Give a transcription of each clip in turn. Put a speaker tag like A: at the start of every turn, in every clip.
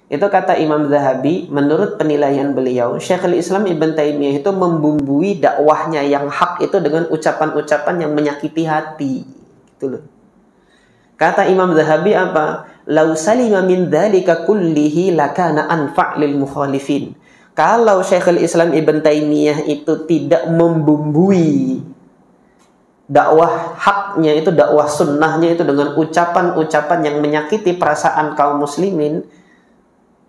A: Itu kata Imam Zahabi, menurut penilaian beliau, Syekhul Islam Ibn Taimiyah itu membumbui dakwahnya yang hak itu dengan ucapan-ucapan yang menyakiti hati. Gitu loh. Kata Imam Zahabi apa? Lau salima min dzalika kullihi lakana anfa' lil mukhalifin. Kalau Syekhul Islam Ibn Taimiyah itu tidak membumbui dakwah haknya itu, dakwah sunnahnya itu dengan ucapan-ucapan yang menyakiti perasaan kaum muslimin,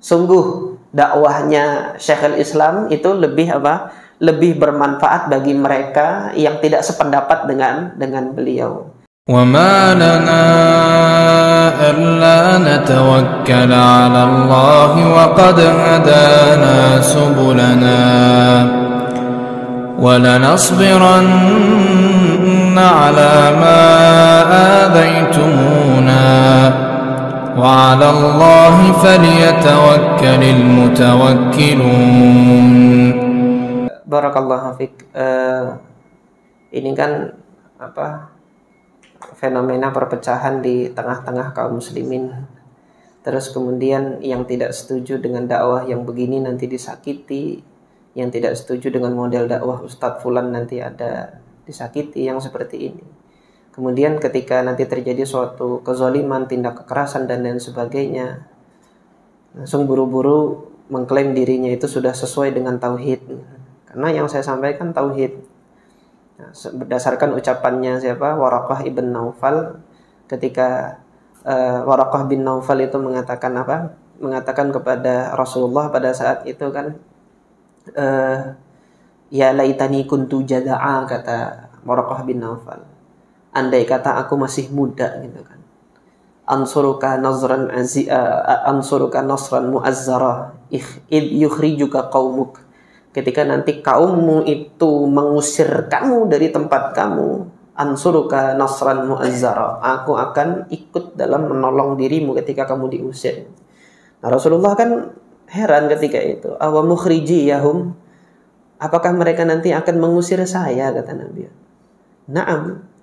A: sungguh dakwahnya Syekhul Islam itu lebih apa? Lebih bermanfaat bagi mereka yang tidak sependapat dengan beliau.
B: وَمَا لَنَا أَلَّا نَتَوَكَّلَ عَلَى اللَّهِ وَقَدْ هَدَانَا سُبُلَنَا وَلَنَصْبِرَنَّ عَلَى مَا آذَيْتُمُونَا وَعَلَى اللَّهِ فَلْيَتَوَكَّلِ الْمُتَوَكِّلُونَ.
A: Barakallahu fiik. Ini kan fenomena perpecahan di tengah-tengah kaum muslimin. Terus kemudian yang tidak setuju dengan dakwah yang begini nanti disakiti, yang tidak setuju dengan model dakwah Ustadz Fulan nanti ada disakiti, yang seperti ini. Kemudian ketika nanti terjadi suatu kezaliman, tindak kekerasan dan lain sebagainya, langsung buru-buru mengklaim dirinya itu sudah sesuai dengan tauhid. Karena yang saya sampaikan tauhid. Berdasarkan ucapannya siapa? Waraqah ibn Naufal, ketika Waraqah bin Naufal itu mengatakan apa? Mengatakan kepada Rasulullah pada saat itu kan, ya laitani kuntu jada'a, kata Waraqah bin Naufal. Andai kata aku masih muda gitu kan. Ansuruka nasran mu'azzara id yukhrijuka qaumuk. Ketika nanti kaummu itu mengusir kamu dari tempat kamu, ansuruka nasran mu'azzara, aku akan ikut dalam menolong dirimu ketika kamu diusir. Nah, Rasulullah kan heran ketika itu. Awa mukhrijiyahum, apakah mereka nanti akan mengusir saya, kata Nabi. Na'am.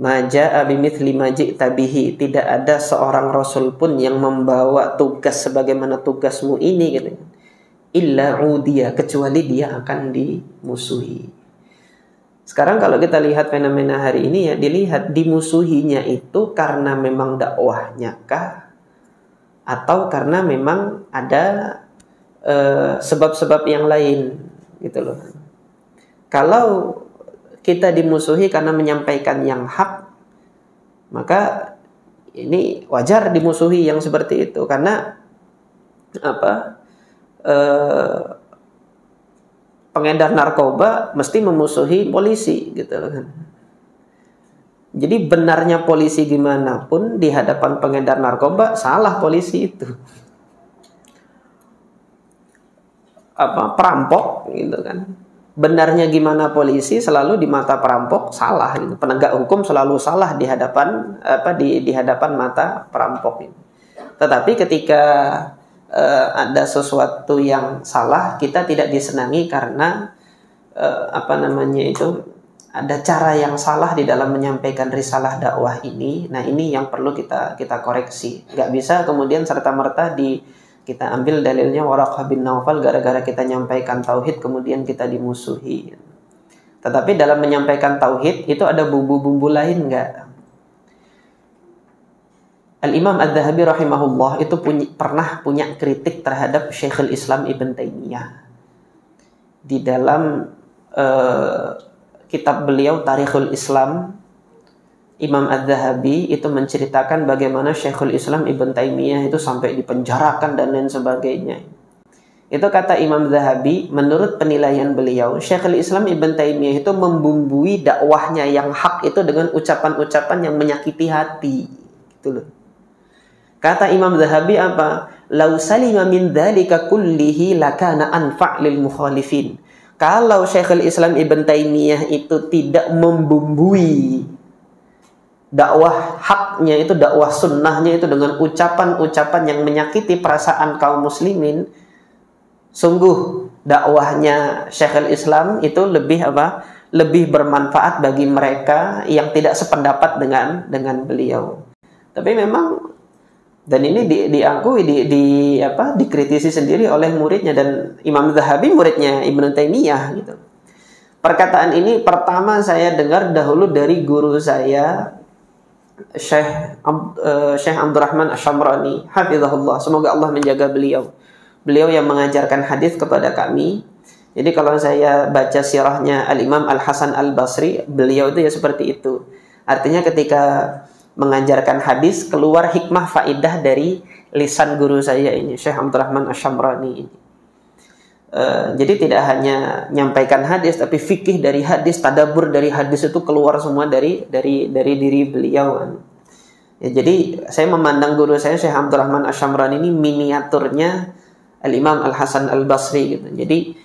A: Maja'a bimithli maji'ta bihi, tidak ada seorang rasul pun yang membawa tugas sebagaimana tugasmu ini, gitu. Illa udiya, kecuali dia akan dimusuhi. Sekarang kalau kita lihat fenomena hari ini ya, dilihat dimusuhinya itu karena memang dakwahnya kah, atau karena memang ada sebab-sebab yang lain, gitu loh. Kalau kita dimusuhi karena menyampaikan yang hak, maka ini wajar dimusuhi yang seperti itu, karena apa? Pengedar narkoba mesti memusuhi polisi, gitu kan. Jadi benarnya polisi gimana pun di hadapan pengedar narkoba salah polisi itu. Perampok, gitu kan. Benarnya gimana polisi selalu di mata perampok salah, gitu. Penegak hukum selalu salah di hadapan di hadapan mata perampok ini. Tetapi ketika ada sesuatu yang salah, kita tidak disenangi karena ada cara yang salah di dalam menyampaikan risalah dakwah ini. Nah, ini yang perlu kita koreksi. Gak bisa kemudian serta-merta kita ambil dalilnya Waraqah bin Naufal, gara-gara kita nyampaikan tauhid kemudian kita dimusuhi. Tetapi dalam menyampaikan tauhid itu ada bumbu-bumbu lain enggak? Al-Imam Adz-Dzahabi rahimahullah itu pernah punya kritik terhadap Syekhul Islam Ibn Taimiyah. Di dalam kitab beliau Tarikhul Islam, Imam Adz-Dzahabi itu menceritakan bagaimana Syekhul Islam Ibn Taimiyah itu sampai dipenjarakan dan lain sebagainya. Itu kata Imam Zahabi, menurut penilaian beliau, Syekhul Islam Ibn Taimiyah itu membumbui dakwahnya yang hak itu dengan ucapan-ucapan yang menyakiti hati. Gitu loh. Kata Imam Zahabi apa? Lau salima min dzalika kullihi lakana anfa' lil mukhalifin. Kalau Syekhul Islam Ibn Taimiyah itu tidak membumbui dakwah haknya itu, dakwah sunnahnya itu dengan ucapan-ucapan yang menyakiti perasaan kaum muslimin, sungguh dakwahnya Syekhul Islam itu lebih bermanfaat bagi mereka yang tidak sependapat dengan beliau. Tapi memang Dan ini diakui, dikritisi sendiri oleh muridnya, dan Imam Zahabi muridnya Ibnu Taimiyah gitu. Perkataan ini pertama saya dengar dahulu dari guru saya, Syekh Abdurrahman Asy-Syamrani, hafizahullah, semoga Allah menjaga beliau. Beliau yang mengajarkan hadis kepada kami. Jadi kalau saya baca sirahnya Al-Imam Al-Hasan Al-Basri, beliau itu ya seperti itu. Artinya ketika mengajarkan hadis, keluar hikmah faidah dari lisan guru saya ini, Syekh Abdurrahman Asy-Syamrani ini. Jadi tidak hanya nyampaikan hadis, tapi fikih dari hadis, tadabbur dari hadis itu keluar semua dari diri beliau. Ya, jadi saya memandang guru saya, Syekh Abdurrahman Asy-Syamrani ini miniaturnya Al-Imam Al-Hasan Al-Basri gitu. Jadi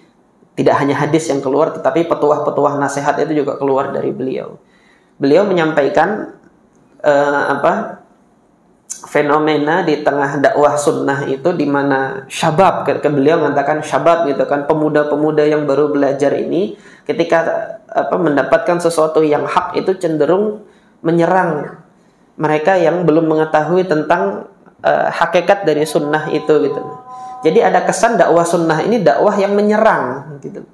A: tidak hanya hadis yang keluar, tetapi petuah-petuah nasihat itu juga keluar dari beliau. Beliau menyampaikan fenomena di tengah dakwah sunnah itu, di mana syabab, beliau mengatakan syabab gitu kan, pemuda-pemuda yang baru belajar ini ketika mendapatkan sesuatu yang hak itu cenderung menyerang mereka yang belum mengetahui tentang hakikat dari sunnah itu gitu. Jadi ada kesan dakwah sunnah ini dakwah yang menyerang gitu.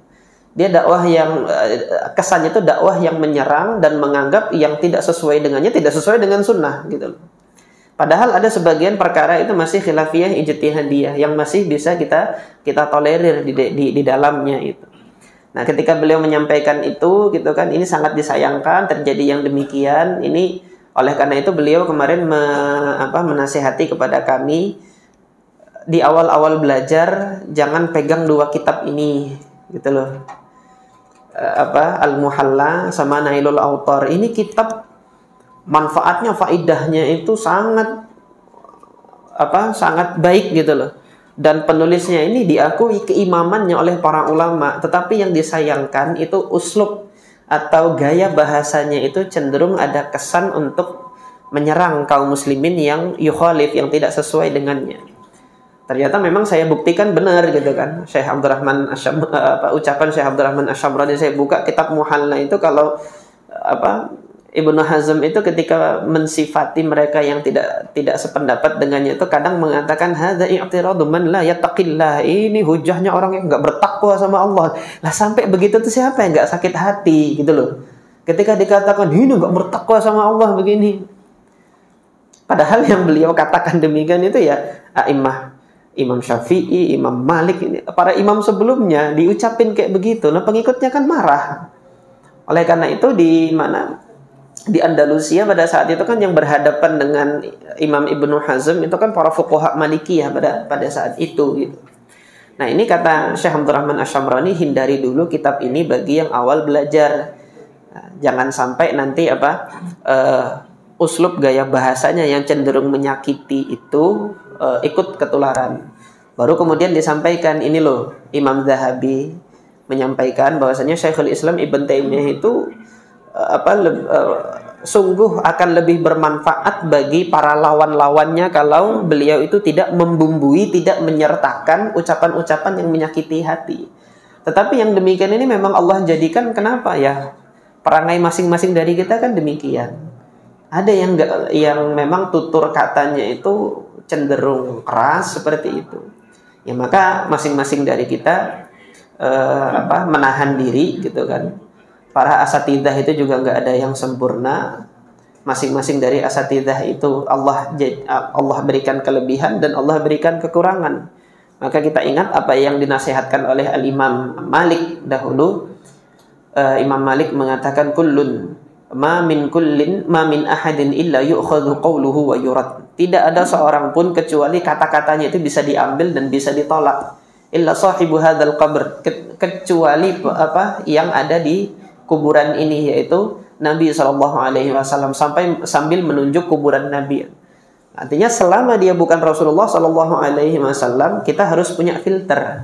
A: Dia dakwah yang kesannya itu dakwah yang menyerang dan menganggap yang tidak sesuai dengannya tidak sesuai dengan sunnah gitu. Padahal ada sebagian perkara itu masih khilafiyah ijtihadiyah yang masih bisa kita tolerir di dalamnya itu. Nah, ketika beliau menyampaikan itu gitu kan, ini sangat disayangkan terjadi yang demikian. Ini oleh karena itu beliau kemarin menasihati kepada kami di awal-awal belajar, jangan pegang dua kitab ini gitu loh. Al-Muhalla sama Nailul Autar. Ini kitab manfaatnya, faidahnya itu sangat baik gitu loh. Dan penulisnya ini diakui keimamannya oleh para ulama, tetapi yang disayangkan itu uslub atau gaya bahasanya itu cenderung ada kesan untuk menyerang kaum muslimin yang yukhalif, yang tidak sesuai dengannya. Ternyata memang saya buktikan benar gitu kan. Syekh Abdurrahman ucapan Syekh Abdurrahman Asy-Syamrani, saya buka kitab Muhalla itu, kalau Ibnu Hazm itu ketika mensifati mereka yang tidak sependapat dengannya itu kadang mengatakan hadza i'tiradu man la yattaqillah. Ini hujahnya orang yang enggak bertakwa sama Allah. Lah sampai begitu tuh siapa yang enggak sakit hati gitu loh. Ketika dikatakan ini enggak bertakwa sama Allah begini. Padahal yang beliau katakan demikian itu ya a'immah, Imam Syafi'i, Imam Malik, ini para imam sebelumnya diucapin kayak begitu. Nah, pengikutnya kan marah. Oleh karena itu di Andalusia pada saat itu kan yang berhadapan dengan Imam Ibnu Hazm itu kan para fuqaha Malikiyah pada saat itu gitu. Nah, ini kata Syekh Abdurrahman Asy-Syamrani, hindari dulu kitab ini bagi yang awal belajar. Nah, jangan sampai nanti uslub gaya bahasanya yang cenderung menyakiti itu ikut ketularan. Baru kemudian disampaikan, ini loh Imam Zahabi menyampaikan bahwasanya Syekhul Islam Ibn Taimiyah itu sungguh akan lebih bermanfaat bagi para lawan-lawannya kalau beliau itu tidak membumbui, tidak menyertakan ucapan-ucapan yang menyakiti hati. Tetapi yang demikian ini memang Allah jadikan, kenapa ya? Perangai masing-masing dari kita kan demikian. Ada yang memang tutur katanya itu cenderung keras seperti itu. Ya maka masing-masing dari kita menahan diri gitu kan. Para asatidzah itu juga nggak ada yang sempurna. Masing-masing dari asatidzah itu Allah berikan kelebihan dan Allah berikan kekurangan. Maka kita ingat apa yang dinasihatkan oleh Al-Imam Malik dahulu. Imam Malik mengatakan kullun ma min ahadin illa yu'khadhu qawluhu wa yurad. Tidak ada seorang pun kecuali kata-katanya itu bisa diambil dan bisa ditolak. Illa sahibu hadzal qabr, kecuali yang ada di kuburan ini, yaitu Nabi SAW, sambil menunjuk kuburan Nabi. Artinya selama dia bukan Rasulullah SAW, kita harus punya filter.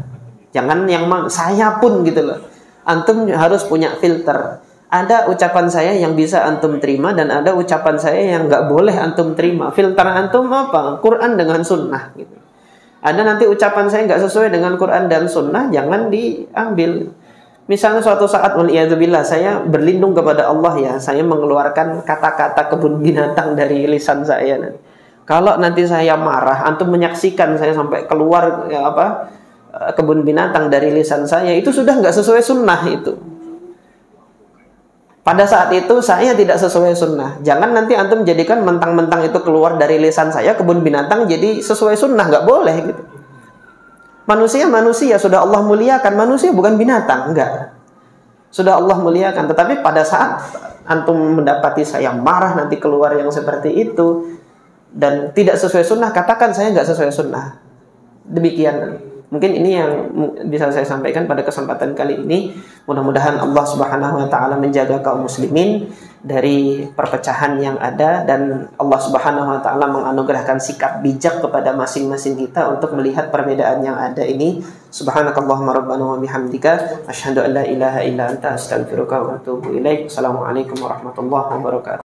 A: Jangan yang saya pun gitu loh. Antum harus punya filter. Ada ucapan saya yang bisa antum terima dan ada ucapan saya yang nggak boleh antum terima. Filter antum apa? Quran dengan sunnah gitu. Ada nanti ucapan saya nggak sesuai dengan Quran dan sunnah, jangan diambil. Misalnya suatu saat, waliyadzubillah, saya berlindung kepada Allah ya, saya mengeluarkan kata-kata kebun binatang dari lisan saya. Kalau nanti saya marah, antum menyaksikan saya sampai keluar kebun binatang dari lisan saya, itu sudah nggak sesuai sunnah itu. Pada saat itu saya tidak sesuai sunnah. Jangan nanti antum jadikan mentang-mentang itu keluar dari lisan saya kebun binatang jadi sesuai sunnah, nggak boleh gitu. Manusia sudah Allah muliakan, manusia bukan binatang, enggak. Sudah Allah muliakan, tetapi pada saat antum mendapati saya marah nanti keluar yang seperti itu dan tidak sesuai sunnah, katakan saya nggak sesuai sunnah. Demikian. Mungkin ini yang bisa saya sampaikan pada kesempatan kali ini. Mudah-mudahan Allah Subhanahu wa taala menjaga kaum muslimin dari perpecahan yang ada, dan Allah Subhanahu wa taala menganugerahkan sikap bijak kepada masing-masing kita untuk melihat perbedaan yang ada ini. Subhanakallahumma rabbana wa bihamdika asyhadu an la ilaha illa anta astaghfiruka wa atubu ilaik. Assalamualaikum warahmatullahi wabarakatuh.